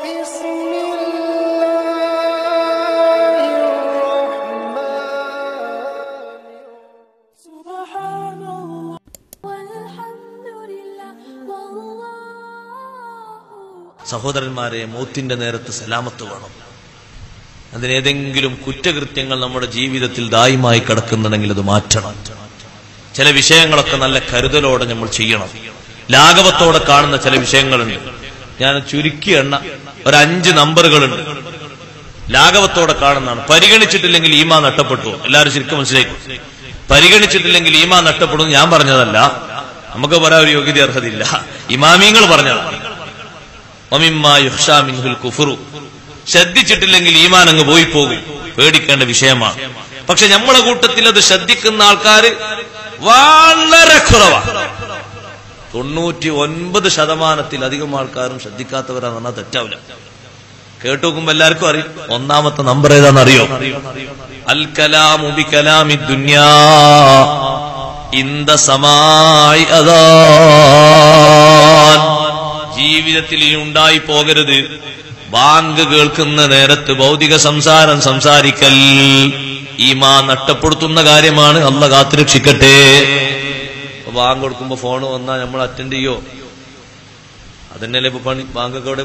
സഹോദരന്മാരെ, മൗത്തിന്റെ നേരത്ത് സലാമത്ത് വേണം. അതിനേതെങ്കിലും കുറ്റകൃത്യങ്ങൾ നമ്മുടെ ജീവിതത്തിൽ ദായിമായി കിടക്കുന്നുണ്ടെങ്കിൽ അത് മാറ്റണം. ചില വിഷയങ്ങളൊക്കെ നല്ല കരുതലോടെ നമ്മൾ ചെയ്യണം. ലാഘവത്തോടെ കാണുന്ന ചില വിഷയങ്ങളുണ്ട്. ഞാൻ ചുരുക്കി എണ്ണ ഒരു 5 നമ്പറുകളുണ്ട്. ലാഘവത്തോടെ കാണുന്നതാണ്. പരിഗണിച്ചിട്ടില്ലെങ്കിൽ ഈമാൻ നഷ്ടപ്പെട്ടു. എല്ലാവരും ശരിക്കും മനസ്സിലാക്കും. പരിഗണിച്ചിട്ടില്ലെങ്കിൽ ഈമാൻ നഷ്ടപ്പെടും. ഞാൻ പറഞ്ഞതല്ല, നമുക്ക് പറയാൻ ഒരു യോഗ്യത അർഹതയില്ല, ഇമാമിങ്ങൾ പറഞ്ഞതാണ്. ശ്രദ്ധിച്ചിട്ടില്ലെങ്കിൽ ഈമാൻ അങ്ങ് പോയി പോകും. പേടിക്കേണ്ട വിഷയമാണ്. പക്ഷെ നമ്മളെ കൂട്ടത്തിൽ അത് ശ്രദ്ധിക്കുന്ന ആൾക്കാർ വളരെ കുറവാണ്. 99% ആൾക്കാരും ശ്രദ്ധിക്കാത്തവരാന്ന് പറഞ്ഞാൽ തെറ്റാവില്ല. കേട്ടു നോക്കുമ്പോ എല്ലാവർക്കും അറിയും. ഒന്നാമത്തെ നമ്പർ ഏതാണെന്നറിയോ? അൽ കലാമു ബി കലാമി ദുനിയാ ഇന്ദ സമായി അദാൻ. ജീവിതത്തിൽ ഇനി ഉണ്ടായി പോകരുത് ബാങ്ക് കേൾക്കുന്ന നേരത്ത് ഭൗതിക സംസാരം സംസാരിക്കൽ. ഈമാൻ നഷ്ടപ്പെടുത്തുന്ന കാര്യമാണ്. അല്ലാഹ് കാത്തുരക്ഷിക്കട്ടെ. ബാങ്ക് കൊടുക്കുമ്പോ ഫോൺ വന്നാൽ നമ്മൾ അറ്റൻഡ് ചെയ്യോ? അതന്നെയല്ലേ ഇപ്പൊ പണി. ബാങ്കൊക്കെ എവിടെ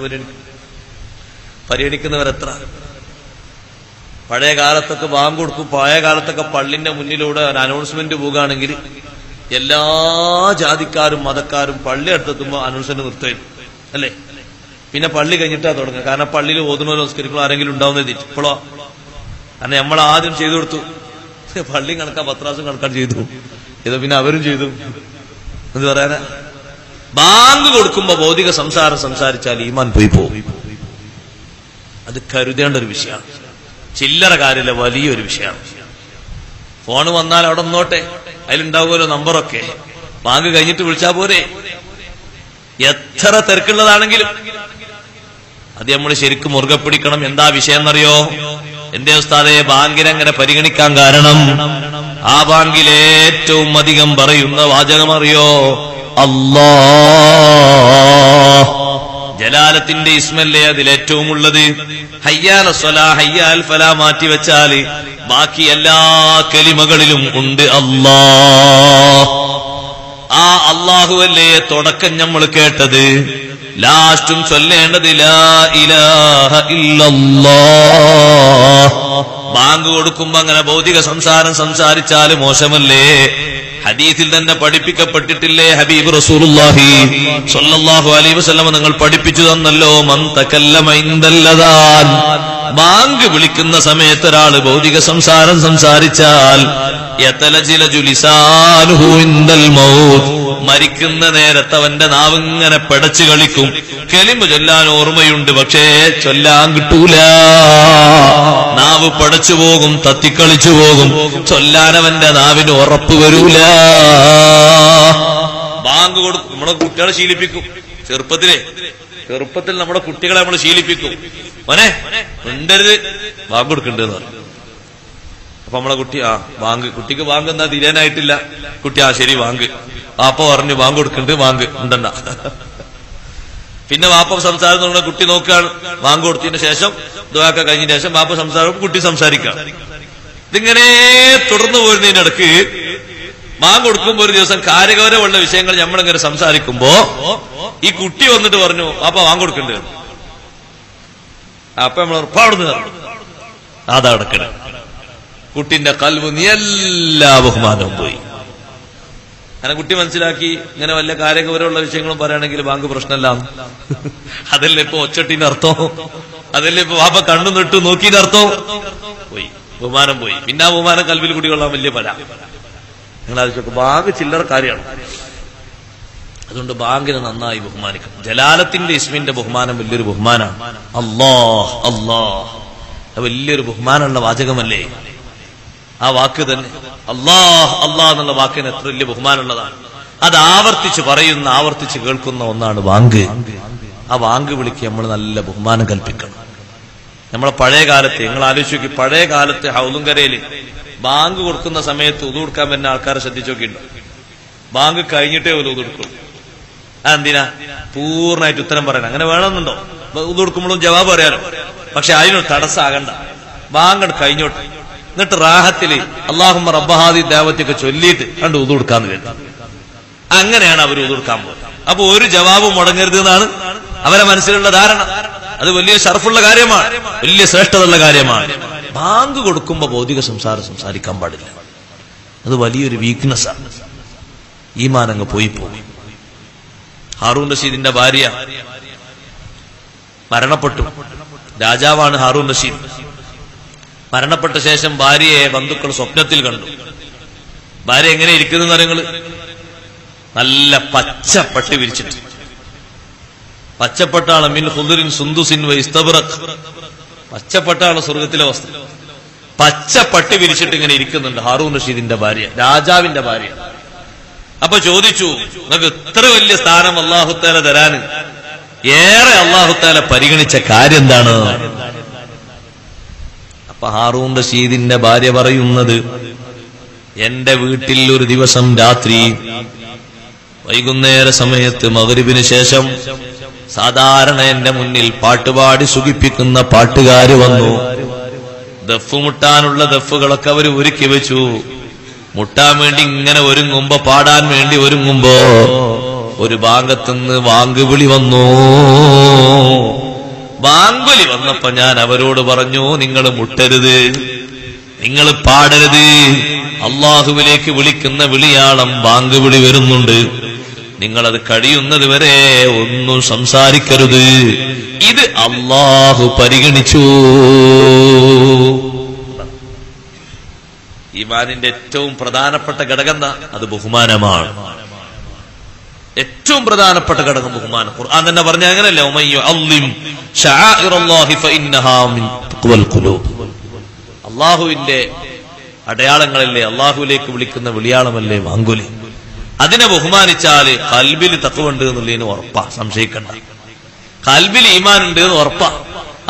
പരിഗണിക്കുന്നവരെത്ര? പഴയ കാലത്തൊക്കെ ബാങ്ക് കൊടുക്കും. പഴയ കാലത്തൊക്കെ പള്ളിന്റെ മുന്നിലൂടെ ഒരു അനൗൺസ്മെന്റ് പോകുകയാണെങ്കിൽ എല്ലാ ജാതിക്കാരും മതക്കാരും പള്ളി അടുത്തെത്തുമ്പോ അനൗൺസ്മെന്റ് നിർത്തുകയും അല്ലേ? പിന്നെ പള്ളി കഴിഞ്ഞിട്ടാ തുടങ്ങുക. കാരണം പള്ളിയിൽ ഓതുന്നോ നമസ്കരിക്കണോ ആരെങ്കിലും ഉണ്ടാവുന്നത് ഇപ്പോഴോ? കാരണം നമ്മൾ ആദ്യം ചെയ്തു കൊടുത്തു. പള്ളി കണക്കാ, പത്രാസും കണക്കാണ് ചെയ്തു. ഇത് പിന്നെ അവരും ചെയ്തു. എന്ത് പറയാനാ? ബാങ്ക് കൊടുക്കുമ്പോ ഭൗതിക സംസാരം സംസാരിച്ചാൽ ഈമാൻ പോയി പോകും. അത് കരുതേണ്ട ഒരു വിഷയമാണ്. ചില്ലറ കാര്യമില്ല, വലിയൊരു വിഷയമാണ്. ഫോണ് വന്നാൽ അവിടെ നിന്നോട്ടെ, അതിലുണ്ടാവുമല്ലോ നമ്പറൊക്കെ. ബാങ്ക് കഴിഞ്ഞിട്ട് വിളിച്ചാൽ പോരെ? എത്ര തിരക്കുള്ളതാണെങ്കിലും അത് നമ്മൾ ശരിക്കും മുറുകെ പിടിക്കണം. എന്താ വിഷയം എന്നറിയോ? എന്റെ ഉസ്താദെ, ബാങ്കിനെങ്ങനെ പരിഗണിക്കാൻ കാരണം? ആ ബാങ്കിലെ ഏറ്റവും അധികം പറയുന്ന വാചകം അറിയോ? അല്ലാഹ്. ജലാലത്തിന്റെ ഇസ്മല്ലേ അതിലേറ്റവും ഉള്ളത്. ഹയ്യാൽ സ്വലാ ഹയ്യാൽ ഫലാ മാറ്റി വെച്ചാല് ബാക്കി എല്ലാ കലിമകളിലും ഉണ്ട് അല്ലാഹ്. ആ അല്ലാഹുവല്ലേ തുടക്കം നമ്മൾ കേട്ടത്. ലാസ്റ്റും ചൊല്ലേണ്ടത് ലാ ഇലാഹ ഇല്ലല്ലാഹ്. ബാങ്ക് കൊടുക്കുമ്പോ അങ്ങനെ ഭൗതിക സംസാരം സംസാരിച്ചാല് മോശമല്ലേ? ഹദീസിൽ തന്നെ പഠിപ്പിക്കപ്പെട്ടിട്ടില്ലേ? ഹബീബ് റസൂലുള്ളാഹി സ്വല്ലല്ലാഹു അലൈഹി വസല്ലം നിങ്ങൾ പഠിപ്പിച്ചു തന്നല്ലോ, മൻ തകല്ലമ ഇൻദൽ അദാൻ. ബാങ്ക് വിളിക്കുന്ന സമയത്ത് ഒരാള് ഭൗതിക സംസാരം സംസാരിച്ചാൽ യതലജിലജു ലിസാനുഹു ഇൻദൽ മൗത്ത്. മരിക്കുന്ന നേരത്ത് അവന്റെ നാവ് ഇങ്ങനെ പിടച്ചു കളിക്കും. കലിമ ചൊല്ലാൻ ഓർമ്മയുണ്ട്, പക്ഷേ ചൊല്ലാൻ കിട്ടൂല. നാവ് പടച്ചു പോകും, തത്തിക്കളിച്ചു പോകും. ചൊല്ലാൻ അവന്റെ നാവിന് ഉറപ്പ് വരൂല. ബാങ്ക് കൊടുക്കും. നമ്മളെ കുട്ടികളെ ശീലിപ്പിക്കും. ചെറുപ്പത്തിൽ നമ്മുടെ കുട്ടികളെ നമ്മൾ ശീലിപ്പിക്കും. മോനെ മിണ്ടരുത്, ബാങ്ക് കൊടുക്കണ്ടെന്ന് പറയും. അപ്പൊ നമ്മളെ കുട്ടി ബാങ്ക്, കുട്ടിക്ക് ബാങ്ക് എന്താ തിരിയാനായിട്ടില്ല. കുട്ടി ശരി ബാങ്ക്. വാപ്പ പറഞ്ഞു ബാങ്ക് കൊടുക്കുന്നുണ്ട്, ബാങ്ക് ഉണ്ടണ്ട. പിന്നെ വാപ്പ സംസാരം നമ്മുടെ കുട്ടി നോക്കുകയാണ്. ബാങ്ക് കൊടുത്തതിന് ശേഷം ദുആ കഴിഞ്ഞതിന് ശേഷം വാപ്പ സംസാരം, കുട്ടി സംസാരിക്കാം. ഇതിങ്ങനെ തുടർന്നു പോരുന്നതിനിടക്ക് ബാങ്ക് കൊടുക്കുമ്പോ ഒരു ദിവസം കാര്യഗൗരവമുള്ള വിഷയങ്ങൾ നമ്മളിങ്ങനെ സംസാരിക്കുമ്പോ ഈ കുട്ടി വന്നിട്ട് പറഞ്ഞു വാപ്പ ബാങ്ക് കൊടുക്കുന്നുണ്ട്. അപ്പൊ നമ്മൾ ഉറപ്പാടുന്നു അതാ അടക്കണേ. കുട്ടിന്റെ കൽവ് നീ എല്ലാ ബഹുമാനവും പോയി. അങ്ങനെ കുട്ടി മനസ്സിലാക്കി ഇങ്ങനെ വല്ല കാര്യഗൗരവമുള്ള വിഷയങ്ങളും പറയുകയാണെങ്കിൽ ബാങ്ക് പ്രശ്നമല്ല. അതല്ലേ ഇപ്പൊ ഒച്ചട്ടിന്റെ അർത്ഥം? അതല്ലേ ഇപ്പൊ വാപ്പ കണ്ണു നിട്ടു നോക്കിന്റെ അർത്ഥം? പോയി, ബഹുമാനം പോയി. പിന്നെ ആ ബഹുമാനം കൽവിൽ കുടികൊള്ളാൻ വലിയ പല. നിങ്ങൾ ആലോചിച്ചു, ബാങ്ക് ചില്ലറ കാര്യമാണ്. അതുകൊണ്ട് ബാങ്കിനെ നന്നായി ബഹുമാനിക്കണം. ജലാലത്തിന്റെ ഇസ്മിന്റെ ബഹുമാനം വലിയൊരു ബഹുമാനാണ്. അല്ലാഹ് അല്ലാഹ്, വലിയൊരു ബഹുമാനമുള്ള വാചകമല്ലേ ആ വാക്ക് തന്നെ. അല്ലാഹ് അല്ലാഹ് എന്നുള്ള വാക്കിന് എത്ര വലിയ ബഹുമാനമുള്ളതാണ്. അത് ആവർത്തിച്ച് പറയുന്ന, ആവർത്തിച്ച് കേൾക്കുന്ന ഒന്നാണ് ബാങ്ക്. ആ ബാങ്ക് വിളിക്ക് നമ്മൾ നല്ല ബഹുമാനം കൽപ്പിക്കണം. നമ്മളെ പഴയ കാലത്ത് നിങ്ങൾ ആലോചിച്ച് നോക്കി, പഴയ കാലത്ത് ഹൗലുങ്കരയില് ബാങ്ക് കൊടുക്കുന്ന സമയത്ത് ഉദു കൊടുക്കാൻ പറ്റുന്ന ആൾക്കാരെ ശ്രദ്ധിച്ചു നോക്കിയിട്ടുണ്ടോ? ബാങ്ക് കഴിഞ്ഞിട്ടേ ഒരു ഉദു കൊടുക്കുള്ളൂ. അതെന്തിനാ? പൂർണ്ണമായിട്ട് ഉത്തരം പറയണം. അങ്ങനെ വേണമെന്നുണ്ടോ? ഉദു കൊടുക്കുമ്പോഴും ജവാബ് അറിയാലോ. പക്ഷെ അതിനൊരു തടസ്സമാകണ്ട, ബാങ്ക് കഴിഞ്ഞോട്ടെ, എന്നിട്ട് റാഹത്തില് അല്ലാഹുമ്മ റബ്ബ ഹാദി ദഅവത്തൊക്കെ ചൊല്ലിയിട്ട് കണ്ട് ഉദു കൊടുക്കാന്ന് കേട്ടു. അങ്ങനെയാണ് അവർ ഉദു കൊടുക്കാൻ പോകുന്നത്. അപ്പൊ ഒരു ജവാബും മുടങ്ങരുത് എന്നാണ് അവരെ മനസ്സിലുള്ള ധാരണ. അത് വലിയ ഷറഫുള്ള കാര്യമാണ്, വലിയ ശ്രേഷ്ഠതയുള്ള കാര്യമാണ്. ബാങ്ക് കൊടുക്കുമ്പോ ഭൗതിക സംസാരിക്കാൻ പാടില്ല. അത് വലിയൊരു വീക്ക്നെസ്സാണ്. ഈമാൻ അങ്ങ് പോയി പോകും. ഹാറൂൺ റഷീദിന്റെ ഭാര്യ മരണപ്പെട്ടു. രാജാവാണ് ഹാറൂൺ റഷീദ്. മരണപ്പെട്ട ശേഷം ഭാര്യയെ ബന്ധുക്കൾ സ്വപ്നത്തിൽ കണ്ടു. ഭാര്യ എങ്ങനെ ഇരിക്കുന്നു കാര്യങ്ങള്, നല്ല പച്ചപ്പട്ട് വിരിച്ചിട്ട്, പച്ചപ്പട്ടാണ് മിൻ ഖുദുരിൻ സുന്ദുസിൻ വ ഇസ്തബ്റഖ്, പച്ചപ്പട്ടാണ് സ്വർഗത്തിലെ വസ്ത്രം. പച്ചപ്പട്ട് വിരിച്ചിട്ട് ഇങ്ങനെ ഇരിക്കുന്നുണ്ട് ഹാറൂൺ റഷീദിന്റെ ഭാര്യ, രാജാവിന്റെ ഭാര്യ. അപ്പൊ ചോദിച്ചു, നിങ്ങൾക്ക് ഇത്ര വലിയ സ്ഥാനം അല്ലാഹുത്താല തരാന് ഏറെ അല്ലാഹുത്താല പരിഗണിച്ച കാര്യം എന്താണ്? അപ്പൊ ഹാറൂൺ റഷീദിന്റെ ഭാര്യ പറയുന്നത്, എന്റെ വീട്ടിൽ ഒരു ദിവസം രാത്രി വൈകുന്നേര സമയത്ത് മഗ്രിബിന് ശേഷം സാധാരണ എന്റെ മുന്നിൽ പാട്ടുപാടി സുഖിപ്പിക്കുന്ന പാട്ടുകാര് വന്നു. ദഫ് മുട്ടാനുള്ള ദഫുകളൊക്കെ അവർ ഒരുക്കി വെച്ചു. മുട്ടാൻ വേണ്ടി ഇങ്ങനെ ഒരുങ്ങുമ്പോ, പാടാൻ വേണ്ടി ഒരുങ്ങുമ്പോ ഒരു ഭാഗത്തുനിന്ന് വാങ്കുവിളി വന്നു. വാങ്കുവിളി വന്നപ്പോ ഞാൻ അവരോട് പറഞ്ഞു, നിങ്ങൾ മുട്ടരുത്, നിങ്ങൾ പാടരുത്. അള്ളാഹുവിലേക്ക് വിളിക്കുന്ന വിളിയാളം വാങ്കുവിളി വരുന്നുണ്ട്. നിങ്ങളത് കഴിയുന്നത് വരെ ഒന്നും സംസാരിക്കരുത്. ഇത് അള്ളാഹു പരിഗണിച്ചു. ഈമാനിന്റെ ഏറ്റവും പ്രധാനപ്പെട്ട ഘടകം എന്താ? അത് ബഹുമാനമാണ്. ഏറ്റവും പ്രധാനപ്പെട്ട ഘടകം ബഹുമാനം. ഖുർആൻ തന്നെ പറഞ്ഞ അങ്ങനെയല്ലേ, ഉമയ്യു അള്ളിം ശആഇറല്ലാഹി ഫഇന്നഹാ മിൻ തഖ്വൽ ഖുലൂബ്. അള്ളാഹുവിന്റെ അടയാളങ്ങളല്ലേ, അള്ളാഹുവിലേക്ക് വിളിക്കുന്ന വിളിയാളമല്ലേ വാങ്കുലി. അതിനെ ബഹുമാനിച്ചാല് ഖൽബിൽ തഖ്വയുണ്ട് എന്നുള്ളതിന് ഉറപ്പാ, സംശയിക്കണ്ട. ഖൽബിൽ ഈമാൻ ഉണ്ട് എന്ന് ഉറപ്പാ.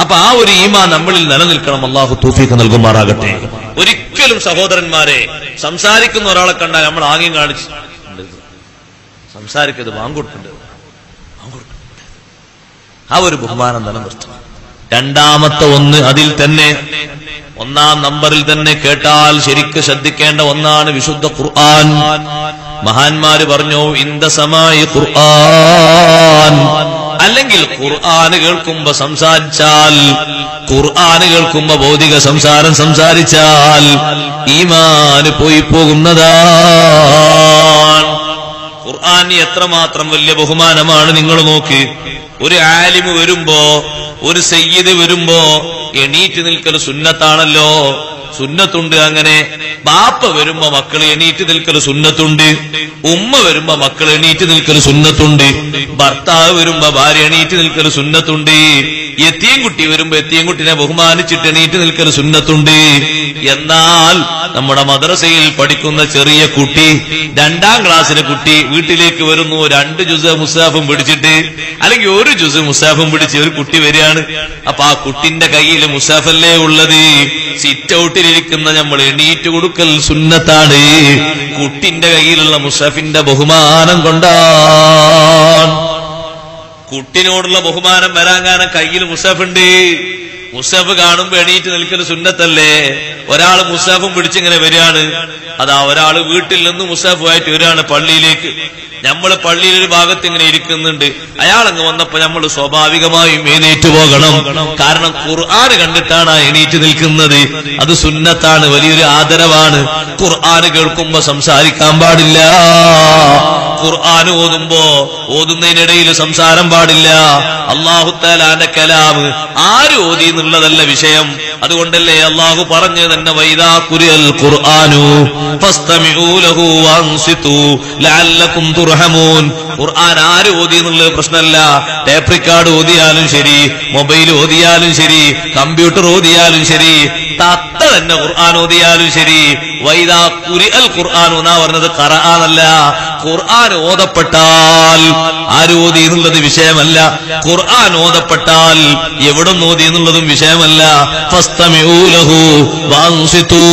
അപ്പൊ ആ ഒരു ഈമാൻ നമ്മളിൽ നിലനിൽക്കണം. അള്ളാഹു തൗഫീഖ് നൽകുമാറാകട്ടെ. ഒരിക്കലും സഹോദരന്മാരെ, സംസാരിക്കുന്ന ഒരാളെ കണ്ടാൽ നമ്മൾ ആംഗ്യം കാണിച്ച് സംസാരിക്കരുത്, വാങ്ങുകൊടുക്കണ്ട്. ആ ഒരു ബഹുമാനം നിലനിർത്തണം. രണ്ടാമത്തെ ഒന്ന്, അതിൽ തന്നെ ഒന്നാം നമ്പറിൽ തന്നെ കേട്ടാൽ ശരിക്ക് ശ്രദ്ധിക്കേണ്ട ഒന്നാണ് വിശുദ്ധ ഖുർആൻ. മഹാന്മാര് പറഞ്ഞു, ഇന്ദ സമായി ഖുർആൻ, അല്ലെങ്കിൽ ഖുർആൻ കേൾക്കുമ്പോ സംസാരിച്ചാൽ, ഖുർആൻ കേൾക്കുമ്പോ ഭൗതിക സംസാരം സംസാരിച്ചാൽ ഈമാന് പോയി പോകുന്നതാണ്. ഖുർആൻ എത്രമാത്രം വലിയ ബഹുമാനമാണ് നിങ്ങൾ നോക്ക്. ഒരു ആലിമ് വരുമ്പോ, ഒരു സയ്യിദ് വരുമ്പോ എണീറ്റ് നിൽക്കൽ സുന്നത്താണല്ലോ, സുന്നത്തുണ്ട്. അങ്ങനെ ബാപ്പ വരുമ്പോ മക്കൾ എണീറ്റ് നിൽക്കൽ സുന്നത്തുണ്ട്, ഉമ്മ വരുമ്പോ മക്കൾ എണീറ്റ് നിൽക്കൽ സുന്നത്തുണ്ട്, ഭർത്താവ് വരുമ്പോ ഭാര്യ എണീറ്റ് നിൽക്കൽ സുന്നത്തുണ്ട്, യത്തീം കുട്ടി വരുമ്പോ യത്തീം കുട്ടിനെ ബഹുമാനിച്ചിട്ട് എണീറ്റ് നിൽക്കൽ സുന്നത്തുണ്ട്. എന്നാൽ നമ്മുടെ മദ്രസയിൽ പഠിക്കുന്ന ചെറിയ കുട്ടി, 2ാം ക്ലാസ്സിലെ കുട്ടി വീട്ടിലേക്ക് വരുന്നു, 2 ജുസ് മുസാഫും പിടിച്ചിട്ട്, അല്ലെങ്കിൽ 1 ജുസ് മുസാഫും പിടിച്ച് ഒരു കുട്ടി വരികയാണ്. അപ്പൊ ആ കുട്ടിന്റെ കയ്യിൽ മുസാഫല്ലേ ഉള്ളത്. സിറ്റ് ഔട്ടിലിരിക്കുന്ന നമ്മൾ എണീറ്റ് കൊടുക്കൽ സുന്നത്താണ്. കുട്ടിന്റെ കയ്യിലുള്ള മുസാഫിന്റെ ബഹുമാനം കൊണ്ടാണ്. കുട്ടിനോടുള്ള ബഹുമാനം വരാൻ കാരണം കയ്യിൽ മുസാഫുണ്ട്. മുസാഫ് കാണുമ്പോ എണീറ്റ് നിൽക്കൽ സുന്നത്തല്ലേ. ഒരാള് മുസാഫും പിടിച്ചിങ്ങനെ വരികയാണ്. അതാ ഒരാള് വീട്ടിൽ നിന്ന് മുസാഫുമായിട്ട് വരികയാണ് പള്ളിയിലേക്ക്. നമ്മള് പള്ളിയിലൊരു ഭാഗത്ത് ഇങ്ങനെ ഇരിക്കുന്നുണ്ട്. അയാളങ്ങ് വന്നപ്പോ നമ്മൾ സ്വാഭാവികമായും എണീറ്റ് പോകണം. കാരണം ഖുർആൻ കണ്ടിട്ടാണ് എണീറ്റ് നിൽക്കുന്നത്. അത് സുന്നത്താണ്, വലിയൊരു ആദരവാണ്. ഖുർആൻ കേൾക്കുമ്പോ സംസാരിക്കാൻ പാടില്ല. ഖുർആൻ ഓതുന്നതിനിടയിൽ സംസാരം പാടില്ല. അല്ലാഹു തആലാന്റെ കലാം ആര് ഓതി എന്നുള്ളതല്ല വിഷയം. അതുകൊണ്ടല്ലേ അല്ലാഹു പറഞ്ഞു തന്നെ, വൈദാ ഖുരിഅൽ ഖുർആനു ഫസ്തമിഊ ലഹു വൻസിതു ലഅല്ലകും തുർഹമൂൻ. ഖുർആൻ ആര് ഓതി എന്നുള്ളത് പ്രശ്നമല്ല. ടേപ്പ് റെക്കോർഡ് ഓതിയാലും ശരി, മൊബൈൽ ഓതിയാലും ശരി, കമ്പ്യൂട്ടർ ഓതിയാലും ശരി, തത്ത തന്നെ ഖുർആൻ ഓതിയാലും ശരി. വൈദാ ഖുരിഅൽ ഖുർആനു എന്നാ പറഞ്ഞത്, ഖറഅനല്ല. ഖുർആൻ ഓതപ്പെട്ടാൽ ആര് ഓതി എന്നുള്ളത് വിഷയമല്ല. ഖുർആൻ ഓതപ്പെട്ടാൽ എവിടെ ഓതി എന്നുള്ളതും വിഷയമല്ല. ഫസ്തമിഊ ലഹു വൻസിതു,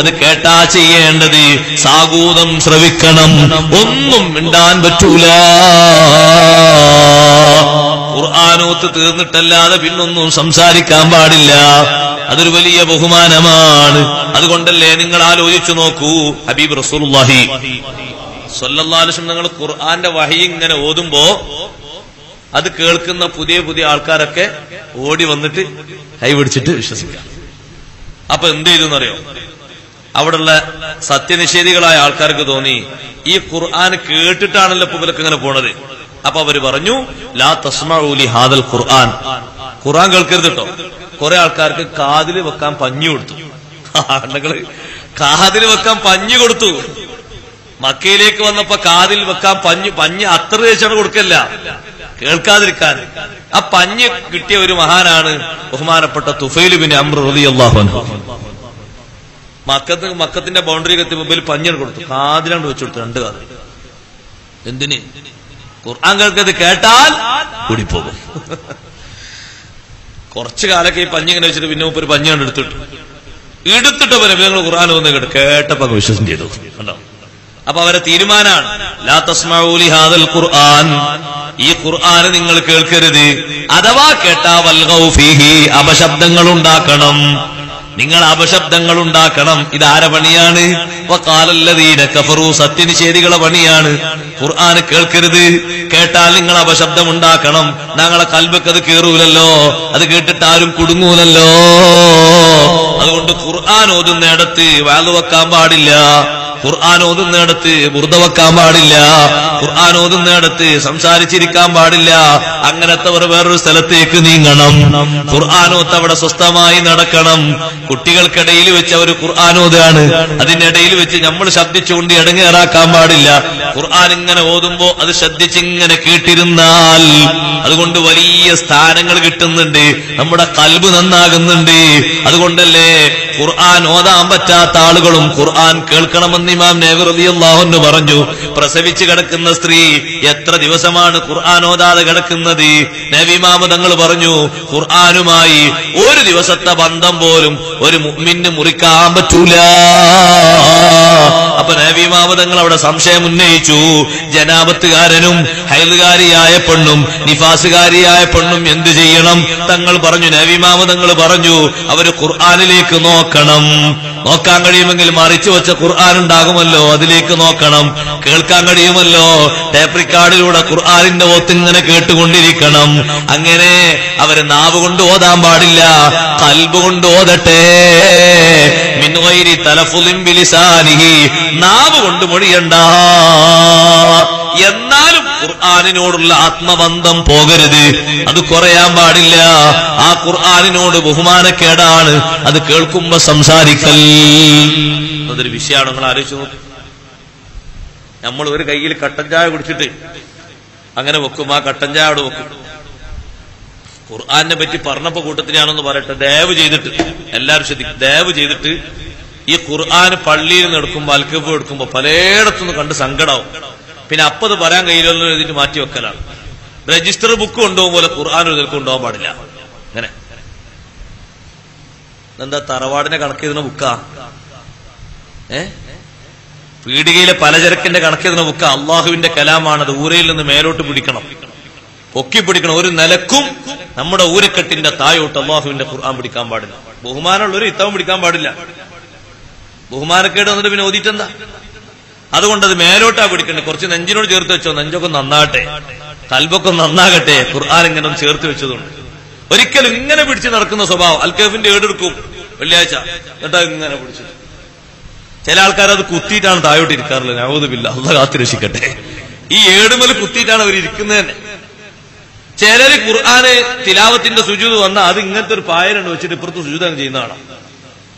അത് കേട്ടാ ചെയ്യേണ്ടത് സാഗൂതം ശ്രവിക്കണം, ഒന്നും മിണ്ടാൻ പറ്റൂല. ഖുർആൻ ഖുർആനോത്ത് തീർന്നിട്ടല്ലാതെ പിന്നൊന്നും സംസാരിക്കാൻ പാടില്ല. അതൊരു വലിയ ബഹുമാനമാണ്. അതുകൊണ്ടല്ലേ നിങ്ങൾ ആലോചിച്ചു നോക്കൂ, ഹബീബ് റസൂലുള്ളാഹി സ്വല്ലല്ലാഹു അലൈഹി വസല്ലം നിങ്ങൾ ഖുർആന്റെ വഹി ഇങ്ങനെ ഓതുമ്പോ അത് കേൾക്കുന്ന പുതിയ പുതിയ ആൾക്കാരൊക്കെ ഓടി വന്നിട്ട് കൈപിടിച്ചിട്ട് വിശ്വസിക്കാം. അപ്പൊ എന്ത് ചെയ്തു എന്നറിയോ? അവിടെയുള്ള സത്യനിഷേധികളായ ആൾക്കാർക്ക് തോന്നി ഈ ഖുർആൻ കേട്ടിട്ടാണല്ലോ ഇപ്പൊ ഇവരൊക്കെ ഇങ്ങനെ പോണത്. അപ്പൊ അവര് പറഞ്ഞു, ലാ തസ്മഉ ലി ഹാദൽ ഖുർആൻ, ഖുർആൻ കേൾക്കരുത് കേട്ടോ. കുറെ ആൾക്കാർക്ക് കാതിൽ വെക്കാൻ പഞ്ഞു കൊടുത്തു. ആളുകള് കാതിൽ വെക്കാൻ പഞ്ഞു കൊടുത്തു. മക്കയിലേക്ക് വന്നപ്പോ കാതിൽ വെക്കാൻ പഞ്ഞ് അത്ര തേച്ചാണ് കൊടുക്കല്ല, കേൾക്കാതിരിക്കാൻ. ആ പഞ്ഞ് കിട്ടിയ ഒരു മഹാനാണ് ബഹുമാനപ്പെട്ട തുഫൈൽ ബിൻ അംർ റളിയല്ലാഹു അൻഹു. മക്കത്തിന്റെ ബൗണ്ടറി കത്തി മുമ്പിൽ പഞ്ഞാണ് കൊടുത്തു, കാതിലാണ് വെച്ചു കൊടുത്തു, 2 കാതിൽ. എന്തിന്? ഖുർആൻ കേൾക്കത് കേട്ടാൽ കൂടിപ്പോകും. കുറച്ചു കാലൊക്കെ ഈ പഞ്ഞിങ്ങനെ വെച്ചിട്ട് പിന്നെ ഒരു പഞ്ഞാണ് എടുത്തിട്ട് പോലെ നിങ്ങൾ ഖുർആൻ ഒന്ന് കേട്ടപ്പോ വിശ്വസം ചെയ്തു. കണ്ടോ? അപ്പൊ അവരെ തീരുമാനാണ്, ലാ തസ്മഉ ലി ഹാദൽ ഖുർആൻ, ഈ ഖുർആൻ നിങ്ങൾ കേൾക്കരുത്. അഥവാ കേട്ടാ വൽഗൗ ഫീഹി, അപശബ്ദങ്ങൾ ഉണ്ടാക്കണം, നിങ്ങൾ അപശബ്ദങ്ങൾ ഉണ്ടാക്കണം. ഇതാരെ പണിയാണ്? വഖാലല്ലദീന കഫറൂ, സത്യനിഷേധികളെ പണിയാണ്. ഖുർആൻ കേൾക്കരുത്, കേട്ടാൽ നിങ്ങൾ അപശബ്ദം ഉണ്ടാക്കണം. ഞങ്ങളെ കൽബക്ക് അത് കേറൂലല്ലോ, അത് കേട്ടിട്ട് ആരും കുടുങ്ങൂലല്ലോ. അതുകൊണ്ട് ഖുർആൻ ഓതുന്നിടത്ത് വാള് വെക്കാൻ പാടില്ല, ഖുർആൻ ഓതുന്നിടത്ത് ബുർദ വെക്കാൻ പാടില്ല, ഖുർആൻ ഓതുന്നിടത്ത് സംസാരിച്ചിരിക്കാൻ പാടില്ല. അങ്ങനത്തെവർ വേറൊരു സ്ഥലത്തേക്ക് നീങ്ങണം. ഖുർആനോത്ത് അവിടെ സ്വസ്ഥമായി നടക്കണം. കുട്ടികൾക്കിടയിൽ വെച്ച് അവർ ഖുർആനോതാണ്, അതിനിടയിൽ വെച്ച് നമ്മൾ ശബ്ദിച്ചുകൊണ്ട് ഇടങ്ങേറാക്കാൻ പാടില്ല. ഖുർആൻ ഇങ്ങനെ ഓതുമ്പോ അത് ശ്രദ്ധിച്ചിങ്ങനെ കേട്ടിരുന്നാൽ അതുകൊണ്ട് വലിയ സ്ഥാനങ്ങൾ കിട്ടുന്നുണ്ട്, നമ്മുടെ കൽബ് നന്നാകുന്നുണ്ട്. അതുകൊണ്ടല്ലേ ഖുർആൻ ഓതാൻ പറ്റാത്ത ആളുകളും ഖുർആൻ കേൾക്കണമെന്ന് ഇമാം നവവി റളിയല്ലാഹു അൻഹു പറഞ്ഞു. പ്രസവിച്ച് കിടക്കുന്ന സ്ത്രീ എത്ര ദിവസമാണ് ഖുർആൻ ഓതാതെ കിടക്കുന്നത്? നബി ഇമാം തങ്ങൾ പറഞ്ഞു, ഖുർആനുമായി ഒരു ദിവസത്തെ ബന്ധം പോലും ഒരു മുഅ്മിന് മുറിക്കാൻ പറ്റൂല. അപ്പൊ നബി ഇമാം തങ്ങൾ അവിടെ സംശയം ഉന്നയിച്ചു, ജനാബത്തുകാരനും ഹൈലുകാരിയായ പെണ്ണും നിഫാസുകാരിയായ പെണ്ണും എന്തു ചെയ്യണം? തങ്ങൾ പറഞ്ഞു, നബി ഇമാം തങ്ങൾ പറഞ്ഞു, അവര് ഖുർആനിലേക്ക് നോക്കണം. നോക്കാൻ കഴിയുമെങ്കിൽ മറിച്ചു വെച്ച ഖുർആൻ ഉണ്ടാകുമല്ലോ, അതിലേക്ക് നോക്കണം. കേൾക്കാൻ കഴിയുമല്ലോ, ടേപ്പ് റിക്കാർഡിലൂടെ ഖുർആനിന്റെ ഓത്തിങ്ങനെ കേട്ടുകൊണ്ടിരിക്കണം. അങ്ങനെ അവര് നാവ് കൊണ്ട് ഓതാൻ പാടില്ല, ഖൽബ് കൊണ്ട് ഓതട്ടെ. മിൻ ഗൈരി തലഫുളിൻ ബിലിസാനിഹി, നാവ് കൊണ്ട് മൊഴിയണ്ട. എന്നാലും ഖുർആനിനോടുള്ള ആത്മബന്ധം പോകരുത്, അത് കുറയാൻ പാടില്ല. ആ ഖുർആനിനോട് ബഹുമാനക്കേടാണ് അത് കേൾക്കുമ്പോ സംസാരിക്കൽ. അതൊരു വിഷയമാണ്. നിങ്ങൾ ആലോചിച്ചു നോക്കും, നമ്മൾ ഒരു കയ്യിൽ കട്ടൻ ചായ കുടിച്ചിട്ട് അങ്ങനെ വെക്കും, ആ കട്ടൻ ചായ അവിടെ വെക്കും. ഖുർആനെ പറ്റി പറഞ്ഞപ്പോ കൂട്ടത്തിനാണെന്ന് പറയട്ടെ, ദയവ് ചെയ്തിട്ട് എല്ലാവരും ശ്രദ്ധിക്കും, ദയവ് ചെയ്തിട്ട് ഈ ഖുർആൻ പള്ളിയിൽ നിന്ന് എടുക്കുമ്പോ അൽക്കഫ് എടുക്കുമ്പോ പലയിടത്തുനിന്ന് കണ്ട് സങ്കടാവും. പിന്നെ അപ്പത് പറയാൻ കഴിയില്ലല്ലോ എഴുതിട്ട് മാറ്റി വെക്കലാണ്. രജിസ്റ്റർ ബുക്ക് കൊണ്ടുപോകും പോലെ ഖുർആൻ എഴുതൽക്ക് കൊണ്ടുപോകാൻ പാടില്ല. അങ്ങനെ എന്താ തറവാടിനെ കണക്കെഴുതുന്ന ബുക്കാ? പീടികയിലെ പലചരക്കിന്റെ കണക്കെഴുതുന്ന ബുക്കാ? അള്ളാഹുവിന്റെ കലാമാണത്. ഊരയിൽ നിന്ന് മേലോട്ട് പിടിക്കണം, പൊക്കി പിടിക്കണം. ഒരു നിലക്കും നമ്മുടെ ഊരക്കെട്ടിന്റെ തായോട്ട് അള്ളാഹുവിന്റെ ഖുർആൻ പിടിക്കാൻ പാടില്ല. ബഹുമാനമുള്ളൊരു ഇത്തവം പിടിക്കാൻ പാടില്ല. ബഹുമാനക്കേട് വന്നിട്ട് പിന്നെ ഓതിട്ടെന്താ? അതുകൊണ്ടത് മേലോട്ടാ പിടിക്കണ്ടേ. കുറച്ച് നെഞ്ചിനോട് ചേർത്ത് വെച്ചോ, നെഞ്ചൊക്കെ നന്നാകട്ടെ, കൽബൊക്കെ നന്നാകട്ടെ. ഖുർആൻ ഇങ്ങനെ ചേർത്ത് വെച്ചതുകൊണ്ട് ഒരിക്കലും ഇങ്ങനെ പിടിച്ച് നടക്കുന്ന സ്വഭാവം. അൽക്കഫിന്റെ ഏടെടുക്കും വെള്ളിയാഴ്ച, എന്നിട്ട് ഇങ്ങനെ പിടിച്ചു. ചില ആൾക്കാരത് കുത്തിയിട്ടാണ് താഴോട്ട് ഇരിക്കാറുള്ളത്. നഊദുബില്ലാ, അല്ലാഹ് കാത്തുരക്ഷിക്കട്ടെ. ഈ ഏടുമൽ കുത്തിയിട്ടാണ് അവർ ഇരിക്കുന്നത് തന്നെ. ചിലര് ഖുർആന് തിലാവത്തിന്റെ സുജൂദ് വന്നാൽ അത് ഇങ്ങനത്തെ ഒരു പായലുണ്ട് വെച്ചിട്ട് ഇപ്പുറത്ത് സുജൂദ് ചെയ്യുന്നതാണ്.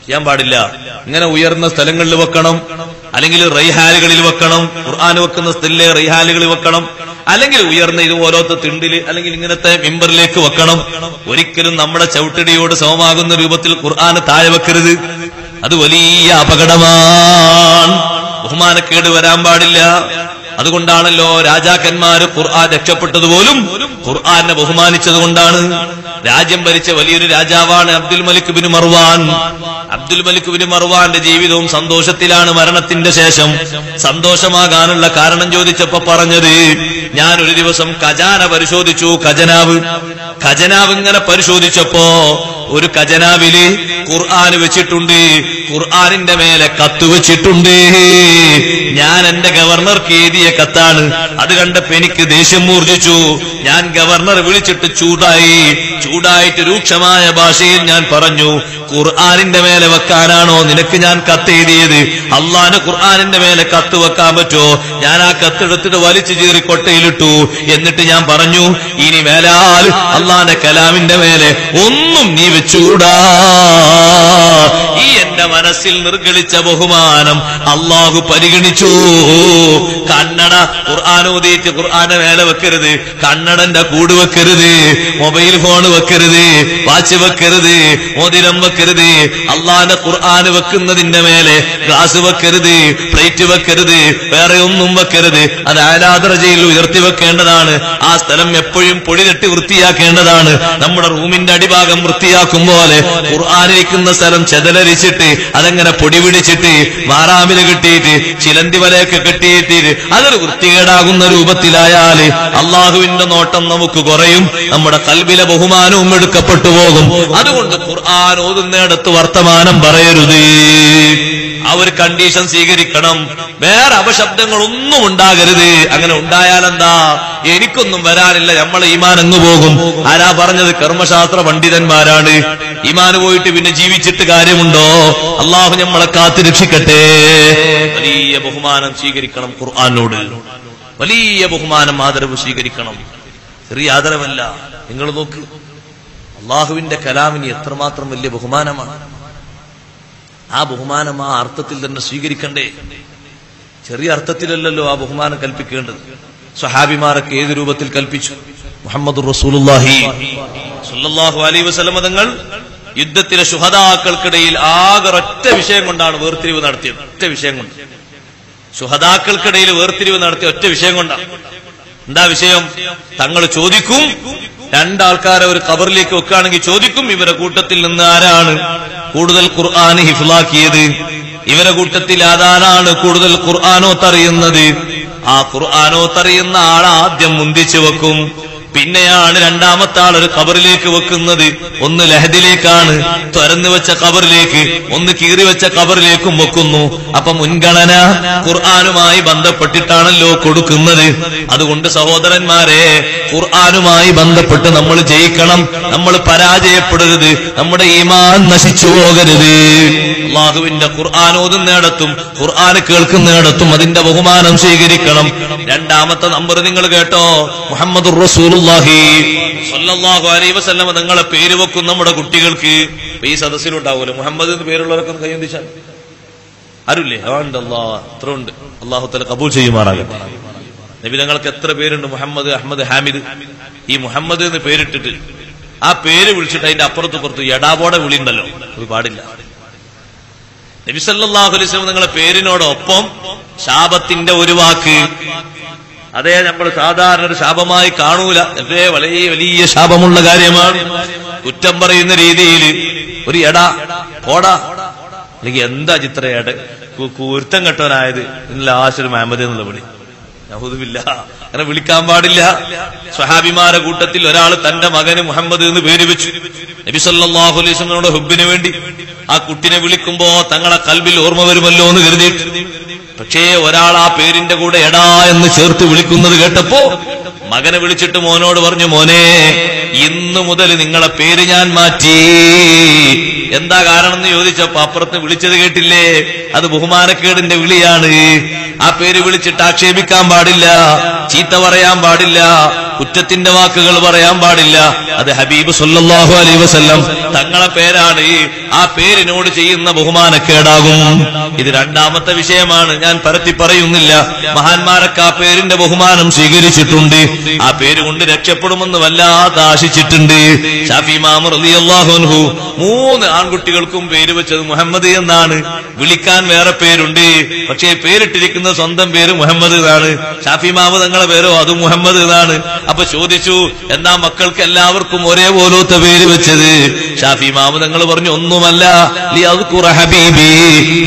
ചെയ്യാൻ പാടില്ല. ഇങ്ങനെ ഉയർന്ന സ്ഥലങ്ങളിൽ വെക്കണം, അല്ലെങ്കിൽ റൈഹാലുകളിൽ വെക്കണം. ഖുർആൻ വെക്കുന്ന സ്ഥലത്തിലെ റൈഹാലുകളിൽ വെക്കണം, അല്ലെങ്കിൽ ഉയർന്ന ഇതുപോലത്തെ തിണ്ടില് അല്ലെങ്കിൽ ഇങ്ങനത്തെ മിമ്പറിലേക്ക് വെക്കണം. ഒരിക്കലും നമ്മുടെ ചവിട്ടടിയോട് സമമാകുന്ന രൂപത്തിൽ ഖുർആൻ താഴെ വെക്കരുത്. അത് വലിയ അപകടമാണ്. ബഹുമാനക്കേട് വരാൻ പാടില്ല. അതുകൊണ്ടാണല്ലോ രാജാക്കന്മാര് ഖുർആൻ രക്ഷപ്പെട്ടതുപോലും ഖുർആനെ ബഹുമാനിച്ചത് കൊണ്ടാണ്. രാജ്യം ഭരിച്ച വലിയൊരു രാജാവാണ് Abdul Malik bin Marwan. Abdul Malik bin മർവാന്റെ ജീവിതവും സന്തോഷത്തിലാണ്. മരണത്തിന്റെ ശേഷം സന്തോഷമാകാനുള്ള കാരണം ചോദിച്ചപ്പോ പറഞ്ഞത്, ഞാൻ ഒരു ദിവസം ഖജാന പരിശോധിച്ചു. ഖജനാവ് ഇങ്ങനെ പരിശോധിച്ചപ്പോ ഒരു ഖജനാവില് ഖുർആൻ വെച്ചിട്ടുണ്ട്, ഖുർആനിന്റെ മേലെ കത്ത് വെച്ചിട്ടുണ്ട്. ഞാൻ എന്റെ ഗവർണർക്ക് എഴുതിയ കത്താണ്. അത് കണ്ടപ്പോ എനിക്ക് ദേഷ്യം മൂർജിച്ചു. ഞാൻ ഗവർണറെ വിളിച്ചിട്ട് ചൂടായിട്ട് രൂക്ഷമായ ഭാഷയിൽ ഞാൻ പറഞ്ഞു, ഖുർആനിന്റെ മേലെ വെക്കാനാണോ നിനക്ക് ഞാൻ കത്ത് എഴുതിയത്? അള്ളാന് ഖുർആനിന്റെ മേലെ കത്ത് വെക്കാൻ പറ്റുമോ? ഞാൻ ആ കത്തെടുത്തിട്ട് വലിച്ചു ചീറി കൊട്ടയിലിട്ടു. എന്നിട്ട് ഞാൻ പറഞ്ഞു, ഇനി മേലാൽ അള്ളാന്റെ കലാമിന്റെ മേലെ ഒന്നും നീ വെച്ചൂടാ. ഈ എന്റെ മനസ്സിൽ നിർഗളിച്ച ബഹുമാനം അള്ളാഹു പരിഗണിച്ചു. കണ്ണട ഖുർആനോദീറ്റ് ഖുർആന്റെ മേലെ വെക്കരുത്, കണ്ണടന്റെ കൂട് വെക്കരുത്, മൊബൈൽ ഫോൺ വെക്കരുത്, വാച്ച് വെക്കരുത്, മോതിരം വെക്കരുത്. അള്ളാന്റെ ഖുർആന് വെക്കുന്നതിന്റെ മേലെ ഗ്ലാസ് വെക്കരുത്, പ്ലേറ്റ് വെക്കരുത്, വേറെ ഒന്നും വെക്കരുത്. അത് ആലാദറജയിൽ ഉയർത്തി വെക്കേണ്ടതാണ്. ആ സ്ഥലം എപ്പോഴും പൊടി തട്ടി വൃത്തിയാക്കേണ്ടതാണ്. നമ്മുടെ റൂമിന്റെ അടിഭാഗം വൃത്തിയാക്കും പോലെ ഖുർആനിരിക്കുന്ന സ്ഥലം ചെതലരിച്ചിട്ട് അതെങ്ങനെ പൊടി പിടിച്ചിട്ട് മാറാമില കെട്ടിയിട്ട് ചിലന്തി വലയൊക്കെ കെട്ടിയിട്ട് അതൊരു വൃത്തികേടാകുന്ന രൂപത്തിലായാല് അള്ളാഹുവിന്റെ നോട്ടം നമുക്ക് കുറയും, നമ്മുടെ കൽബിലെ ബഹുമാനവും എടുക്കപ്പെട്ടു പോകും. അതുകൊണ്ട് ഖുർആൻ ഓതുന്നിടത്ത് വർത്തമാനം പറയരുത്. ആ ഒരു കണ്ടീഷൻ സ്വീകരിക്കണം. വേറെ അപശബ്ദങ്ങളൊന്നും ഉണ്ടാകരുത്. അങ്ങനെ ഉണ്ടായാലെന്താ? എനിക്കൊന്നും വരാനില്ല, നമ്മളെ ഈമാൻ അങ്ങ് പോകും. ആരാ പറഞ്ഞത്? കർമ്മശാസ്ത്ര പണ്ഡിതന്മാരാണ്. ഈമാന് പോയിട്ട് പിന്നെ ജീവിച്ചിട്ട് കാര്യമുണ്ടോ? അള്ളാഹു നമ്മളെ കാത്തു രക്ഷിക്കട്ടെ. വലിയ ബഹുമാനം സ്വീകരിക്കണം ഖുർആനോട്, വലിയ ബഹുമാനം ആദരവ് സ്വീകരിക്കണം. ചെറിയ ആദരവല്ല. നിങ്ങൾ നോക്ക്, അള്ളാഹുവിന്റെ കലാമിന് എത്രമാത്രം വലിയ ബഹുമാനമാണ്. ആ ബഹുമാനം ആ അർത്ഥത്തിൽ തന്നെ സ്വീകരിക്കണ്ടേ? ചെറിയ അർത്ഥത്തിലല്ലല്ലോ ആ ബഹുമാനം കൽപ്പിക്കേണ്ടത്. സ്വഹാബിമാരൊക്കെ ഏത് രൂപത്തിൽ കൽപ്പിച്ചു? മുഹമ്മദുർ റസൂലുള്ളാഹി സ്വല്ലല്ലാഹു അലൈഹി വസല്ലം തങ്ങൾ യുദ്ധത്തിലെ ശുഹദാക്കൾക്കിടയിൽ ആകെ ഒറ്റ വിഷയം കൊണ്ടാണ് വേർതിരിവ് നടത്തിയത്. ഒറ്റ വിഷയം കൊണ്ട് ശുഹദാക്കൾക്കിടയിൽ വേർതിരിവ് നടത്തിയ ഒറ്റ വിഷയം കൊണ്ടാണ്. എന്താ വിഷയം? തങ്ങൾ ചോദിക്കും, രണ്ടാൾക്കാരെ ഒരു ഖബറിലേക്ക് വെക്കുകയാണെങ്കിൽ ചോദിക്കും, ഇവരെ കൂട്ടത്തിൽ നിന്ന് ആരാണ് കൂടുതൽ ഖുർആൻ ഹിഫ്ലാക്കിയത്? ഇവരെ കൂട്ടത്തിൽ ആരാണ് കൂടുതൽ ഖുർആനോത്തറിയുന്നത്? ആ ഖുർആനോത്തറിയുന്ന ആളെ ആദ്യം മുന്തിച്ചു വെക്കും. പിന്നെയാണ് രണ്ടാമത്തെ ആൾ ഒരു ഖബറിലേക്ക് വെക്കുന്നത്. ഒന്ന് ലഹദിലേക്കാണ്, തുറന്നു വെച്ച ഖബറിലേക്ക്, ഒന്ന് കീറി വെച്ച ഖബറിലേക്കും വെക്കുന്നു. അപ്പൊ മുൻഗണന ഖുർആനുമായി ബന്ധപ്പെട്ടിട്ടാണല്ലോ കൊടുക്കുന്നത്. അതുകൊണ്ട് സഹോദരന്മാരെ, ഖുർആനുമായി ബന്ധപ്പെട്ട് നമ്മൾ ജയിക്കണം. നമ്മൾ പരാജയപ്പെടരുത്. നമ്മുടെ ഈമാൻ നശിച്ചു പോകരുത്. അള്ളാഹുവിന്റെ ഖുർആൻ ഓതുന്നിടത്തും ഖുർആൻ കേൾക്കുന്നിടത്തും അതിന്റെ ബഹുമാനം സ്വീകരിക്കണം. രണ്ടാമത്തെ നമ്പർ നിങ്ങൾ കേട്ടോ, മുഹമ്മദുർ റസൂലുള്ളാഹി സ്വല്ലല്ലാഹു അലൈഹി വസല്ലം നിങ്ങളെ പേര് വെക്കും നമ്മുടെ കുട്ടികൾക്ക്. ഈ സദസ്സിലുണ്ടാവുമല്ലോ മുഹമ്മദ് എന്ന് പേരുള്ളവരൊക്കെ കൈയൊന്നിച്ചാൽ ആരുല്ലേ? അത്ര ഉണ്ട്. അള്ളാഹു തആല കബൂൽ ചെയ്യുമാറാകട്ടെ. നബി തങ്ങൾക്ക് എത്ര പേരുണ്ട്? മുഹമ്മദ്, അഹമ്മദ്, ഹാമിദ്. ഈ മുഹമ്മദ് എന്ന് പേരിട്ടിട്ട് ആ പേര് വിളിച്ചിട്ട് അതിന്റെ അപ്പുറത്തുപുറത്ത് എടാപോടെ വിളിയുണ്ടല്ലോ, അത് പാടില്ല. നബി സല്ലല്ലാഹു അലൈഹി വസല്ലം നിങ്ങളെ പേരിനോടൊപ്പം ശാപത്തിന്റെ ഒരു വാക്ക്, അതേ നമ്മൾ സാധാരണ ഒരു ശാപമായി കാണൂല, എന്റെ വളരെ വലിയ ശാപമുള്ള കാര്യമാണ്. കുറ്റം പറയുന്ന രീതിയിൽ ഒരു എടാ, പോടാ, അല്ലെങ്കിൽ എന്താ ചിത്ര കുരുത്തം കെട്ടവനായത് എന്നുള്ള ആശുർ മുഹമ്മദ് എന്നുള്ള വിളി, നഹൂദുബില്ലാ, അങ്ങനെ വിളിക്കാൻ പാടില്ല. സ്വഹാബിമാരുടെ കൂട്ടത്തിൽ ഒരാൾ തന്റെ മകന് മുഹമ്മദ് എന്ന് പേര് വെച്ചു. നബി സല്ലല്ലാഹു അലൈഹി വസല്ലമയുടെ ഹുബ്ബിന് വേണ്ടി ആ കുട്ടിനെ വിളിക്കുമ്പോ തങ്ങളെ കൽബിൽ ഓർമ്മ വരുമല്ലോ എന്ന് കരുതിയിട്ട്. പക്ഷേ ഒരാൾ ആ പേരിന്റെ കൂടെ എടാ എന്ന് ചേർത്ത് വിളിക്കുന്നത് കേട്ടപ്പോ മകനെ വിളിച്ചിട്ട് മോനോട് പറഞ്ഞു, മോനെ, ഇന്നു മുതൽ നിങ്ങളെ പേര് ഞാൻ മാറ്റി. എന്താ കാരണം എന്ന് ചോദിച്ചപ്പോ അപ്പുറത്ത് വിളിച്ചത് കേട്ടില്ലേ, അത് ബഹുമാനക്കേടിന്റെ വിളിയാണ്. ആ പേര് വിളിച്ചിട്ട് ആക്ഷേപിക്കാൻ പാടില്ല, ചീത്ത പറയാൻ പാടില്ല, കുറ്റത്തിന്റെ വാക്കുകൾ പറയാൻ പാടില്ല. അത് ഹബീബ് സല്ലല്ലാഹു അലൈഹി വസല്ലം തങ്ങളെ പേരാണ്. ആ പേരിനോട് ചെയ്യുന്ന ബഹുമാനക്കേടാകും. ഇത് രണ്ടാമത്തെ വിഷയമാണ്, ഞാൻ പരത്തി പറയുന്നില്ല. മഹാന്മാരൊക്കെ ആ പേരിന്റെ ബഹുമാനം സ്വീകരിച്ചിട്ടുണ്ട്. ആ പേര് കൊണ്ട് രക്ഷപ്പെടുമെന്ന് വല്ലാതെ ആശിച്ചിട്ടുണ്ട്. ഷാഫി ഇമാം റളിയല്ലാഹു അൻഹു 3 ആൺകുട്ടികൾക്കും പേര് വെച്ചത് മുഹമ്മദ് എന്നാണ്. വിളിക്കാൻ വേറെ പേരുണ്ട്, പക്ഷേ പേരിട്ടിരിക്കുന്ന സ്വന്തം പേര് മുഹമ്മദ് എന്നാണ്. ഷാഫി ഇമാം തങ്ങളുടെ പേരോ അത് മുഹമ്മദ് എന്നാണ്. അപ്പൊ ചോദിച്ചു, എന്നാ മക്കൾക്ക് എല്ലാവർക്കും ഒരേപോലത്തെ പേര് വെച്ചത്? ഷാഫി ഇമാം തങ്ങൾ പറഞ്ഞു, ഒന്നുമല്ല, ലിയദ്കുറ ഹബീബി,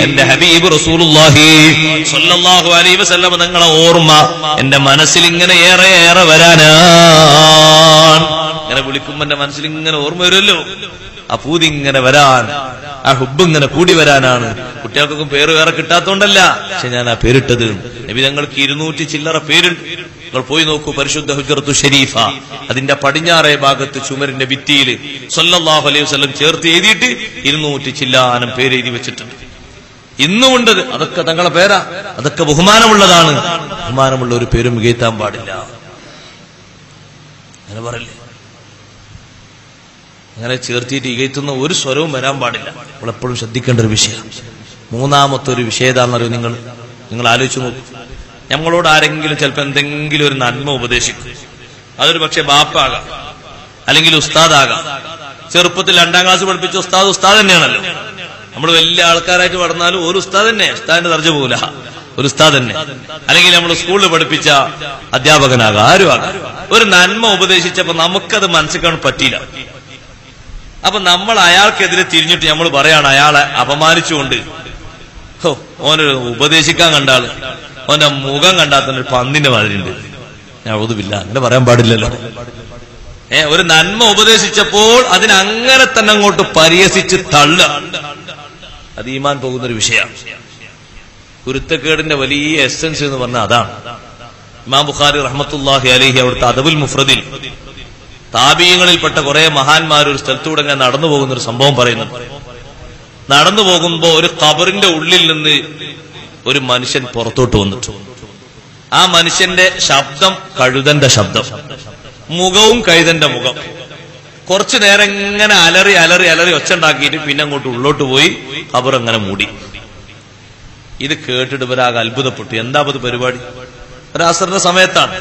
എന്റെ ഹബീബ് റസൂലുള്ളാഹി സ്വല്ലല്ലാഹു അലൈഹി വസല്ലം തങ്ങളെ ഓർമ്മ എന്റെ മനസ്സിൽ ഇങ്ങനെ ഏറെ വരാനാണ്. ഇങ്ങനെ വിളിക്കുമ്പോ എന്റെ മനസ്സിൽ ഇങ്ങനെ ഓർമ്മ വരുമല്ലോ, ആ പൂതി ഇങ്ങനെ വരാൻ, ആ ഹുബ് ഇങ്ങനെ കൂടി വരാനാണ്. കുട്ടികൾക്കൊക്കെ പേര് വേറെ കിട്ടാത്തോണ്ടല്ല, പക്ഷെ ഞാൻ ആ പേരിട്ടത്. നബി തങ്ങൾക്ക് 200 ചില്ലറ പേരുണ്ട്. നിങ്ങൾ പോയി നോക്കൂ, പരിശുദ്ധ ഹുജ്റത്തു ഷരീഫ, അതിന്റെ പടിഞ്ഞാറേ ഭാഗത്ത് ചുമരിന്റെ ഭിത്തിയിൽ സ്വല്ലല്ലാഹു അലൈഹി വസല്ലം ചേർത്ത് എഴുതിയിട്ട് 200 ചില്ലാനം പേര് എഴുതി വെച്ചിട്ടുണ്ട്. ഇന്നുമുണ്ട്. അതൊക്കെ തങ്ങളെ പേരാ, അതൊക്കെ ബഹുമാനമുള്ളതാണ്. ബഹുമാനമുള്ള ഒരു പേരും മികത്താൻ പാടില്ല. അങ്ങനെ പറയില്ലേ? അങ്ങനെ ചേർത്തിയിട്ട് ഇകയത്തുന്ന ഒരു സ്വരവും വരാൻ പാടില്ല. നമ്മളെപ്പോഴും ശ്രദ്ധിക്കേണ്ട ഒരു വിഷയം. മൂന്നാമത്തെ ഒരു വിഷയം ഏതാണെന്നറിയോ? നിങ്ങൾ ആലോചിച്ചു നോക്കൂ. നമ്മളോട് ആരെങ്കിലും ചിലപ്പോൾ എന്തെങ്കിലും ഒരു നന്മ ഉപദേശിക്കും. അതൊരു പക്ഷെ ബാപ്പാകാം, അല്ലെങ്കിൽ ഉസ്താദാകാം. ചെറുപ്പത്തിൽ 2ാം ക്ലാസ് പഠിപ്പിച്ച ഉസ്താദ് തന്നെയാണല്ലോ. നമ്മൾ വലിയ ആൾക്കാരായിട്ട് വളർന്നാലും ഒരു ഉസ്താദ് തന്നെ, ഉസ്താദിന്റെ ദർജ പോല ഒരു ഉസ്താദ് തന്നെ. അല്ലെങ്കിൽ നമ്മൾ സ്കൂളിൽ പഠിപ്പിച്ച അധ്യാപകനാകാം, ആരും ആകാം. ഒരു നന്മ ഉപദേശിച്ചപ്പോ നമുക്കത് മനസ്സിലാക്കാൻ പറ്റിയില്ല. അപ്പൊ നമ്മൾ അയാൾക്കെതിരെ തിരിഞ്ഞിട്ട് നമ്മൾ പറയാണ്, അയാളെ അപമാനിച്ചുകൊണ്ട്, ഓനൊരു ഉപദേശിക്കാൻ കണ്ടാള്, ഓന്റെ മുഖം കണ്ടാൽ തന്നെ ഒരു പന്നിന്റെ മാതിരിയുണ്ട്. ഞാൻ ഒതുവില്ല, അങ്ങനെ പറയാൻ പാടില്ലല്ലോ. ഒരു നന്മ ഉപദേശിച്ചപ്പോൾ അതിനങ്ങനെ തന്നെ അങ്ങോട്ട് പരിഹസിച്ച് തള്ളുക, അത് ഈമാൻ പോകുന്നൊരു വിഷയമാണ്. കുരുത്തക്കേടിന്റെ വലിയ എസൻസ് എന്ന് പറഞ്ഞാൽ അതാണ്. ഇമാം ബുഖാരി റഹ്മത്തുള്ളാഹി അലൈഹി അവിടുത്തെ അദബുൽ മുഫ്രദിൽ താബീങ്ങളിൽപ്പെട്ട കുറെ മഹാന്മാർ ഒരു സ്ഥലത്തൂടെ ഇങ്ങനെ നടന്നു പോകുന്ന ഒരു സംഭവം പറയുന്നുണ്ട്. നടന്നു പോകുമ്പോ ഒരു ഖബറിന്റെ ഉള്ളിൽ നിന്ന് ഒരു മനുഷ്യൻ പുറത്തോട്ട് വന്നിട്ടു. ആ മനുഷ്യന്റെ ശബ്ദം കഴുതന്റെ ശബ്ദം, മുഖവും കഴുതന്റെ മുഖം. കുറച്ചു നേരം ഇങ്ങനെ അലറി ഒച്ച ഉണ്ടാക്കിയിട്ട് പിന്നെ അങ്ങോട്ട് ഉള്ളോട്ട് പോയി ഖബർ അങ്ങനെ മൂടി. ഇത് കേട്ടിട്ട് ഇവരാകെ അത്ഭുതപ്പെട്ടു. എന്താ അത് പരിപാടി? ഒരു അസറിന്റെ സമയത്താണ്.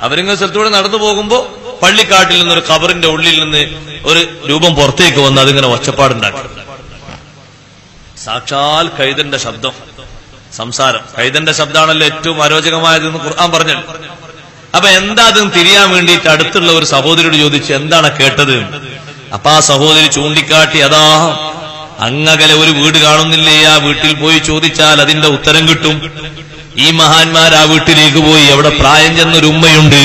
അവരിങ്ങനെ സ്ഥലത്തൂടെ നടന്നു പോകുമ്പോ പള്ളിക്കാട്ടിൽ നിന്നൊരു ഖബറിന്റെ ഉള്ളിൽ നിന്ന് ഒരു രൂപം പുറത്തേക്ക് വന്ന് അതിങ്ങനെ ഒച്ചപ്പാടുണ്ടാക്കി. സാക്ഷാൽ കഴുതന്റെ ശബ്ദം, സംസാരം. കഴുതന്റെ ശബ്ദമാണല്ലോ ഏറ്റവും അരോചകമായതെന്ന് ഖുർആൻ പറഞ്ഞല്ലോ. അപ്പൊ എന്താ അതെന്ന് തിരിയാൻ വേണ്ടിയിട്ട് അടുത്തുള്ള ഒരു സഹോദരിയോട് ചോദിച്ചു, എന്താണ് കേട്ടത്? അപ്പൊ ആ സഹോദരി ചൂണ്ടിക്കാട്ടി, അതാ അങ്ങകലെ ഒരു വീട് കാണുന്നില്ലേ, ആ വീട്ടിൽ പോയി ചോദിച്ചാൽ അതിന്റെ ഉത്തരം കിട്ടും. ഈ മഹാന്മാർ ആ വീട്ടിലേക്ക് പോയി. അവിടെ പ്രായം ചെന്നൊരു ഉമ്മയുണ്ട്.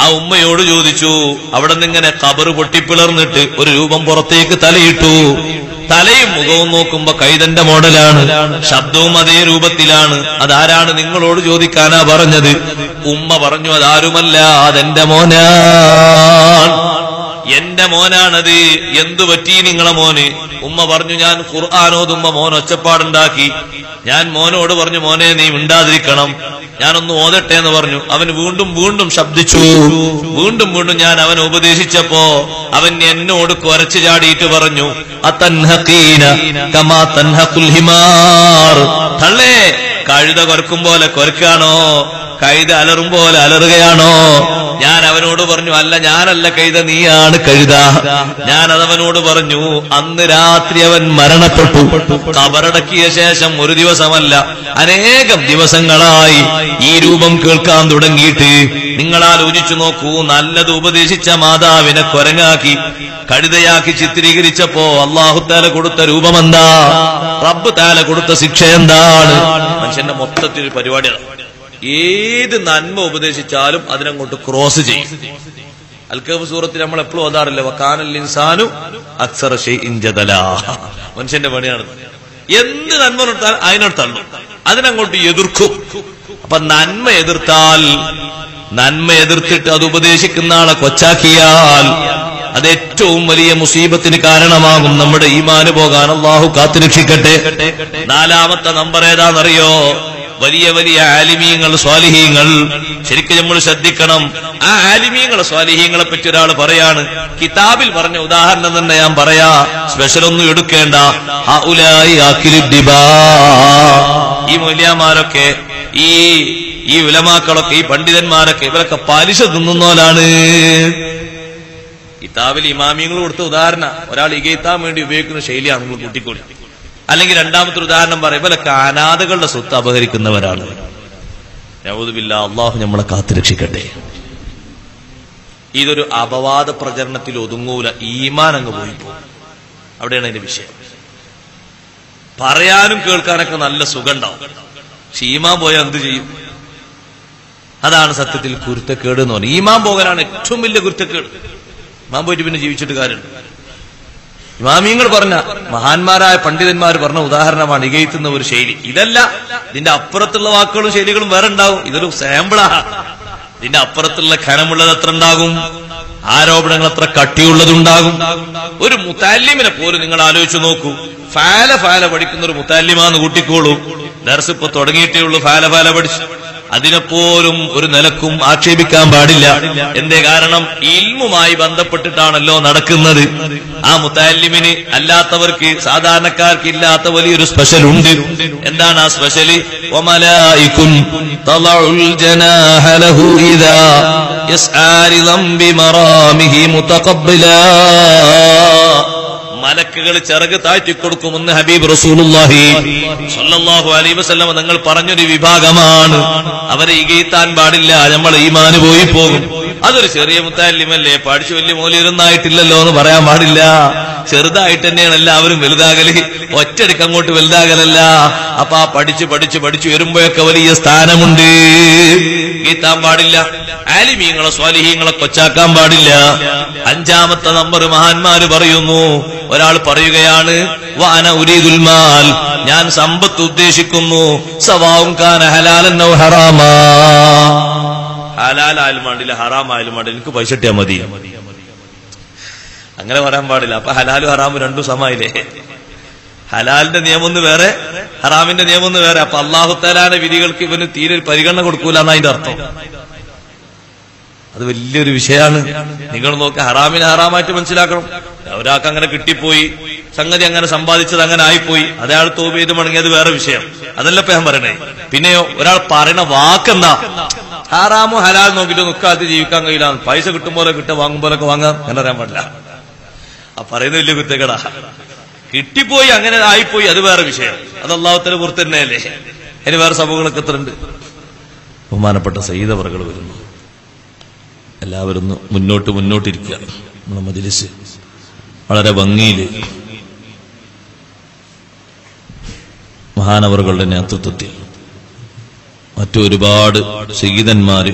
ആ ഉമ്മയോട് ചോദിച്ചു. അവിടെ നിന്നിങ്ങനെ ഖബറ് പൊട്ടിപ്പിളർന്നിട്ട് ഒരു രൂപം പുറത്തേക്ക് തലയിട്ടു. തലയും മുഖവും നോക്കുമ്പോ കൈതന്റെ മോഡലാണ്, ശബ്ദവും അതേ രൂപത്തിലാണ്. അതാരാണ്? നിങ്ങളോട് ചോദിക്കാനാ പറഞ്ഞത്. ഉമ്മ പറഞ്ഞു, അതാരുമല്ല, അതെന്റെ മോനാണ്, എന്റെ മോനാണത്. എന്തു പറ്റി നിങ്ങളെ മോന്? ഉമ്മ പറഞ്ഞു, ഞാൻ ഖുർആാനോതുമ്പോ മോൻ ഒച്ചപ്പാടുണ്ടാക്കി. ഞാൻ മോനോട് പറഞ്ഞു, മോനെ നീ മിണ്ടാതിരിക്കണം, ഞാനൊന്ന് ഓതട്ടെ എന്ന് പറഞ്ഞു. അവൻ വീണ്ടും ശബ്ദിച്ചു. വീണ്ടും ഞാൻ അവനെ ഉപദേശിച്ചപ്പോ അവൻ എന്നോട് കുരച്ചു ചാടിയിട്ട് പറഞ്ഞു, അതൻഹഖീന കമാ തൻഹഖുൽ ഹിമാർ. തള്ളേ, കഴുത കൊരക്കും പോലെ കൊരക്കാണോ? കഴുത അലറും പോലെ അലറുകയാണോ? ഞാൻ അവനോട് പറഞ്ഞു, അല്ല, ഞാനല്ല കഴുത, നീയാണ് കഴുത. ഞാനതവനോട് പറഞ്ഞു. അന്ന് രാത്രി അവൻ മരണപ്പെട്ടു. ഖബറടക്കിയ ശേഷം ഒരു ദിവസമല്ല, അനേകം ദിവസങ്ങളായി ഈ രൂപം കേൾക്കാൻ തുടങ്ങിയിട്ട്. നിങ്ങൾ ആലോചിച്ചു നോക്കൂ, നല്ലത് ഉപദേശിച്ച മാതാവിനെ കൊരങ്ങാക്കി കഴുതയാക്കി ചിത്രീകരിച്ചപ്പോ അല്ലാഹു തആല കൊടുത്ത രൂപമെന്താ? റബ്ബ് തആല കൊടുത്ത ശിക്ഷ എന്താണ്? മനുഷ്യന്റെ മൊത്തത്തിൽ പരിപാടിയാണ്. ഏത് നന്മ ഉപദേശിച്ചാലും അതിനങ്ങോട്ട് ക്രോസ് ചെയ്യും. അൽ-കഹ്ഫ് സൂറത്തിൽ നമ്മൾ എപ്പോഴും ഓതാറില്ല, വകാനൽ ഇൻസാനു അക്സറ ശൈഇൻ ജദലാ. മനുഷ്യന്റെ പണിയാണ്. എന്ത് നന്മ നിർത്താൻ അതിനോട് തള്ളും, അതിനങ്ങോട്ട് എതിർക്കും. അപ്പൊ നന്മ എതിർത്തിട്ട് അത് ഉപദേശിക്കുന്ന ആളെ കൊച്ചാക്കിയാൽ അത് ഏറ്റവും വലിയ മുസീബത്തിന് കാരണമാകും. നമ്മുടെ ഈമാന് പോകാൻ അല്ലാഹു കാത്തുരക്ഷിക്കട്ടെ. 4ാമത്തെ നമ്പർ ഏതാണെന്നറിയോ? വലിയ വലിയ ആലിമീങ്ങൾ, സ്വാലിഹീങ്ങൾ. ശരിക്കും നമ്മൾ ശ്രദ്ധിക്കണം. ആ ആലിമീങ്ങൾ, സ്വാലിഹീങ്ങളെ പറ്റി ഒരാൾ പറയാണ്, കിതാബിൽ പറഞ്ഞ ഉദാഹരണം തന്നെ ഞാൻ പറയാ, സ്പെഷ്യൽ ഒന്നും എടുക്കേണ്ട. ഈ മൗലിയാമാരൊക്കെ ഈ ഉലമാക്കളൊക്കെ, ഈ പണ്ഡിതന്മാരൊക്കെ ഇവരൊക്കെ പലിശ തിന്നുന്നോലാണ്. കിതാബിൽ ഇമാമിയങ്ങൾ കൊടുത്ത ഉദാഹരണം ഒരാൾ ഇകയത്താൻ വേണ്ടി ഉപയോഗിക്കുന്ന ശൈലിയാണ് നിങ്ങൾ കൂട്ടിക്കോളി. അല്ലെങ്കിൽ രണ്ടാമത്തെ ഉദാഹരണം പറയും, ഇവരൊക്കെ അനാഥകളുടെ സ്വത്ത് അപഹരിക്കുന്നവരാണ്. നഊദുബില്ലാ, അള്ളാഹു നമ്മളെ കാത്തുരക്ഷിക്കട്ടെ. ഇതൊരു അപവാദ പ്രചരണത്തിൽ ഒതുങ്ങൂല, ഈമാൻ അങ്ങ് പോയി പോകും. അവിടെയാണ് അതിന്റെ വിഷയം. പറയാനും കേൾക്കാനൊക്കെ നല്ല സുഖം ഉണ്ടാവും, പക്ഷെ ഈമാൻ പോയാൽ എന്ത് ചെയ്യും? അതാണ് സത്യത്തിൽ കുരുത്തക്കേട് എന്ന് പറഞ്ഞത്. ഈമാൻ പോകാനാണ് ഏറ്റവും വലിയ കുരുത്തക്കേട്. ഈമാൻ പോയിട്ട് പിന്നെ ജീവിച്ചിട്ട് കാര്യമുണ്ട്. ഇമാമിയങ്ങൾ പറഞ്ഞ, മഹാന്മാരായ പണ്ഡിതന്മാർ പറഞ്ഞ ഉദാഹരണമാണ് ഇകയത്തുന്ന ഒരു ശൈലി. ഇതല്ല, ഇതിന്റെ അപ്പുറത്തുള്ള വാക്കുകളും ശൈലികളും വേറെ ഉണ്ടാവും. ഇതൊരു സാമ്പിളാ. ഇതിന്റെ അപ്പുറത്തുള്ള ഖനമുള്ളത് എത്ര ഉണ്ടാകും, ആരോപണങ്ങൾ എത്ര കട്ടിയുള്ളതുണ്ടാകും. ഒരു മുത്തല്ലിമിനെ പോലും നിങ്ങൾ ആലോചിച്ചു നോക്കൂ. ഫാല പഠിക്കുന്ന ഒരു മുത്തല്ലിമാന്ന് കൂട്ടിക്കോളൂ. ദർസ് ഇപ്പൊ തുടങ്ങിയിട്ടേ ഉള്ളൂ, ഫാല പഠിച്ചു. അതിനെപ്പോലും ഒരു നിലക്കും ആക്ഷേപിക്കാൻ പാടില്ല. എന്തേ കാരണം? ഇൽമുമായി ബന്ധപ്പെട്ടിട്ടാണല്ലോ നടക്കുന്നത്. ആ മുത്തല്ലിമിന് അല്ലാത്തവർക്ക്, സാധാരണക്കാർക്ക് ഇല്ലാത്ത വലിയൊരു സ്പെഷ്യൽ ഉണ്ട്. എന്താണ് ആ സ്പെഷ്യല്? വമലായികുൻ തളഉൽ ജനാഹ ലഹു ഇദാ യസ്ആ ലിദംബി മറാമിഹി മുതഖബ്ബിലാ. മലക്കുകൾ ചിറക് താഴ്ത്തിക്കൊടുക്കുമെന്ന് ഹബീബ് റസൂലുള്ളാഹി സ്വല്ലല്ലാഹു അലൈഹി വസല്ലം നിങ്ങൾ പറഞ്ഞൊരു വിഭാഗമാണ്. അവരെ ഇകയത്താൻ പാടില്ല, നമ്മളെ ഈമാന് പോയി പോകും. അതൊരു ചെറിയ മുത്തല്ലിമല്ലേ, പഠിച്ചു വലിയ മൂല്യമൊന്നായിട്ടില്ലല്ലോ എന്ന് പറയാൻ പാടില്ല. ചെറുതായിട്ട് തന്നെയാണ് എല്ലാവരും വലുതാകല്, ഒറ്റടിക്ക് അങ്ങോട്ട് വലുതാകലല്ല. അപ്പൊ ആ പഠിച്ചു വരുമ്പോഴൊക്കെ വലിയ സ്ഥാനമുണ്ട്. ഈത്താൻ പാടില്ല. ആലിമീങ്ങളെ സ്വാലിഹീങ്ങളെ കൊച്ചാക്കാൻ പാടില്ല. അഞ്ചാമത്തെ നമ്പർ മഹാന്മാര് പറയുന്നു. ഒരാൾ പറയുകയാണ്, വഅന ഉരീദുൽ മാൽ, ഞാൻ സമ്പത്ത് ഉദ്ദേശിക്കുന്നു. സവാഉൻ കാന ഹലാലൻ ഔ ഹറാമാ, ഹലാലായാലും വേണ്ടില്ല ഹറാമായാലും വേണ്ടില്ല, എനിക്ക് പൈസ കിട്ടിയാൽ മതി. അങ്ങനെ പറയാൻ പാടില്ല. അപ്പൊ ഹലാലും ഹറാമും രണ്ടും സമായില്ലേ? ഹലാലിന്റെ നിയമം ഒന്ന് വേറെ, ഹറാമിന്റെ നിയമം ഒന്ന് വേറെ. അപ്പൊ അല്ലാഹു തആലയുടെ വിധികൾക്ക് ഇവന് തീരെ പരിഗണന കൊടുക്കൂല എന്നതിന്റെ അർത്ഥം. അത് വലിയൊരു വിഷയമാണ്. നിങ്ങൾ നോക്കി, ഹറാമിനെ ഹറാമായിട്ട് മനസ്സിലാക്കണം. ഒരാൾക്ക് അങ്ങനെ കിട്ടിപ്പോയി, സംഗതി അങ്ങനെ സമ്പാദിച്ചത് അങ്ങനെ ആയിപ്പോയി, അതയാൾ തൗബ ചെയ്ത് മടങ്ങിയത് വേറെ വിഷയം. അതല്ല ഇപ്പൊ ഞാൻ പറയണേ. പിന്നെയോ ഒരാൾ പറയണ വാക്കെന്താ? ഹറാമോ ഹലാൽ നോക്കിയിട്ട് നിൽക്കാതെ ജീവിക്കാൻ കഴിയില്ല. പൈസ കിട്ടുമ്പോലെ കിട്ടുക, വാങ്ങുമ്പോലൊക്കെ വാങ്ങാം, അങ്ങനെ അറിയാൻ പാടില്ല. ആ പറയുന്ന വലിയ കുറ്റക്കടാ. കിട്ടിപ്പോയി, അങ്ങനെ ആയിപ്പോയി, അത് വേറെ വിഷയം. അത് അല്ലാഹുവിന്റെ പുറത്ത് തന്നെയല്ലേ. അതിന് വേറെ സംഭവങ്ങളൊക്കെ എത്ര ഉണ്ട്. ബഹുമാനപ്പെട്ട സയ്യിദ് അവറുകൾ വരുന്നു. എല്ലാവരും മുന്നോട്ടിരിക്കുക. നമ്മുടെ മജ്‌ലിസ് വളരെ ഭംഗിയില് മഹാനവറുകളുടെ നേതൃത്വത്തിൽ മറ്റൊരുപാട് സയ്യിദന്മാര്,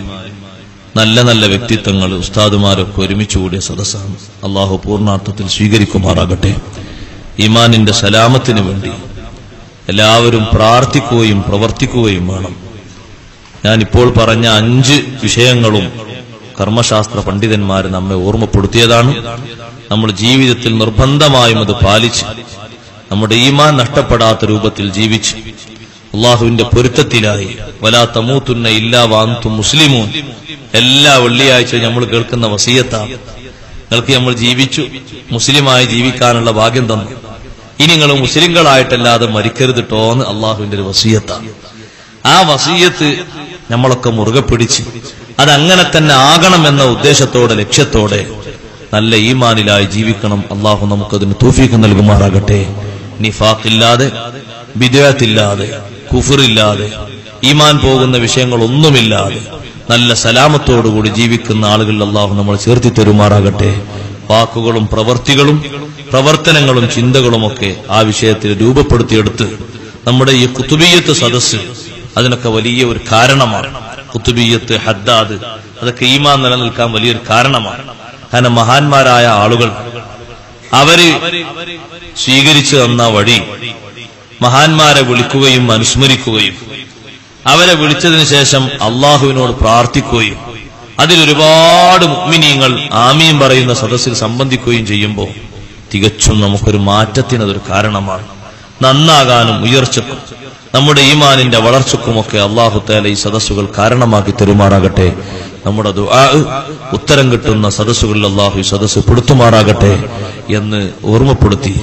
നല്ല നല്ല വ്യക്തിത്വങ്ങൾ, ഉസ്താദുമാരൊക്കെ ഒരുമിച്ച് കൂടിയ സദസ്സാണ്. അള്ളാഹു പൂർണ്ണാർത്ഥത്തിൽ സ്വീകരിക്കുമാറാകട്ടെ. ഈമാനിന്റെ സലാമത്തിന് വേണ്ടി എല്ലാവരും പ്രാർത്ഥിക്കുകയും പ്രവർത്തിക്കുകയും വേണം. ഞാനിപ്പോൾ പറഞ്ഞ 5 വിഷയങ്ങളും കർമ്മശാസ്ത്ര പണ്ഡിതന്മാർ നമ്മെ ഓർമ്മപ്പെടുത്തിയതാണ്. നമ്മൾ ജീവിതത്തിൽ നിർബന്ധമായും അത് പാലിച്ച് നമ്മുടെ ഈമാൻ നഷ്ടപ്പെടാത്ത രൂപത്തിൽ ജീവിച്ച് അള്ളാഹുവിന്റെ പൊരുത്തത്തിലായി വലാ തമൂതുന്ന ഇല്ലാ വഅൻതും മുസ്ലിമൂൻ എല്ലാ വെള്ളിയാഴ്ചയും നമ്മൾ കേൾക്കുന്ന വസിയത്താണ്. നിങ്ങൾക്ക് നമ്മൾ ജീവിച്ചു മുസ്ലിമായി ജീവിക്കാനുള്ള ഭാഗ്യം തന്നു. ഇനി നിങ്ങൾ മുസ്ലിങ്ങളായിട്ടല്ലാതെ മരിക്കരുതിട്ടോ എന്ന് അള്ളാഹുവിന്റെ ഒരു വസിയത്താണ്. ആ വസിയത്ത് നമ്മളൊക്കെ മുറുകെ പിടിച്ച് അതങ്ങനെ തന്നെ ആകണമെന്ന ഉദ്ദേശത്തോടെ, ലക്ഷ്യത്തോടെ നല്ല ഈമാനിലായി ജീവിക്കണം. അള്ളാഹു നമുക്കതിന് തൗഫീഖ് നൽകുമാറാകട്ടെ. നിഫാഖില്ലാതെ, ബിദ്അത്തില്ലാതെ, കുഫറില്ലാതെ, ഈമാൻ പോകുന്ന വിഷയങ്ങളൊന്നുമില്ലാതെ നല്ല സലാമത്തോടുകൂടി ജീവിക്കുന്ന ആളുകൾ അള്ളാഹു നമ്മൾ ചേർത്തി തരുമാറാകട്ടെ. വാക്കുകളും പ്രവർത്തികളും പ്രവർത്തനങ്ങളും ചിന്തകളുമൊക്കെ ആ വിഷയത്തിൽ രൂപപ്പെടുത്തിയെടുത്ത് നമ്മുടെ ഈ ഖുതുബിയ്യത്ത് സദസ്സ് അതിനൊക്കെ വലിയ ഒരു കാരണമാണ്. ഖുതുബിയ്യത്ത്, ഹദ്ദാദ്, അതൊക്കെ ഈമാൻ നിലനിൽക്കാൻ വലിയൊരു കാരണമാണ്. കാരണം മഹാന്മാരായ ആളുകൾ അവര് സ്വീകരിച്ചു തന്ന വഴി മഹാന്മാരെ വിളിക്കുകയും അനുസ്മരിക്കുകയും അവരെ വിളിച്ചതിന് ശേഷം അള്ളാഹുവിനോട് പ്രാർത്ഥിക്കുകയും അതിലൊരുപാട് മുഅ്മിനീങ്ങൾ ആമീൻ പറയുന്ന സദസ്സിൽ സംബന്ധിക്കുകയും ചെയ്യുമ്പോൾ തികച്ചും നമുക്കൊരു മാറ്റത്തിനതൊരു കാരണമാണ്. നന്നാകാനും ഉയർച്ചക്കും നമ്മുടെ ഈമാനിന്റെ വളർച്ചക്കുമൊക്കെ അല്ലാഹു തആല ഈ സദസ്സുകൾ കാരണമാക്കി തരുമാറാകട്ടെ. നമ്മുടെ ദുആ ഉത്തരം കിട്ടുന്ന സദസ്സുകളിൽ അല്ലാഹു ഈ സദസ്സ് പെടുത്തുമാറാകട്ടെ എന്ന് ഓർമ്മപ്പെടുത്തി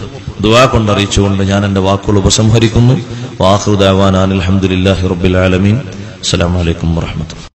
ദുആ കൊണ്ടറിയിച്ചുകൊണ്ട് ഞാൻ എന്റെ വാക്കുകൾ ഉപസംഹരിക്കുന്നു. വാഖിറു ദഅവാനാ അൽഹംദുലില്ലാഹി റബ്ബിൽ ആലമീൻ. അസ്സലാമു അലൈക്കും വറഹ്മത്തുള്ളാഹി.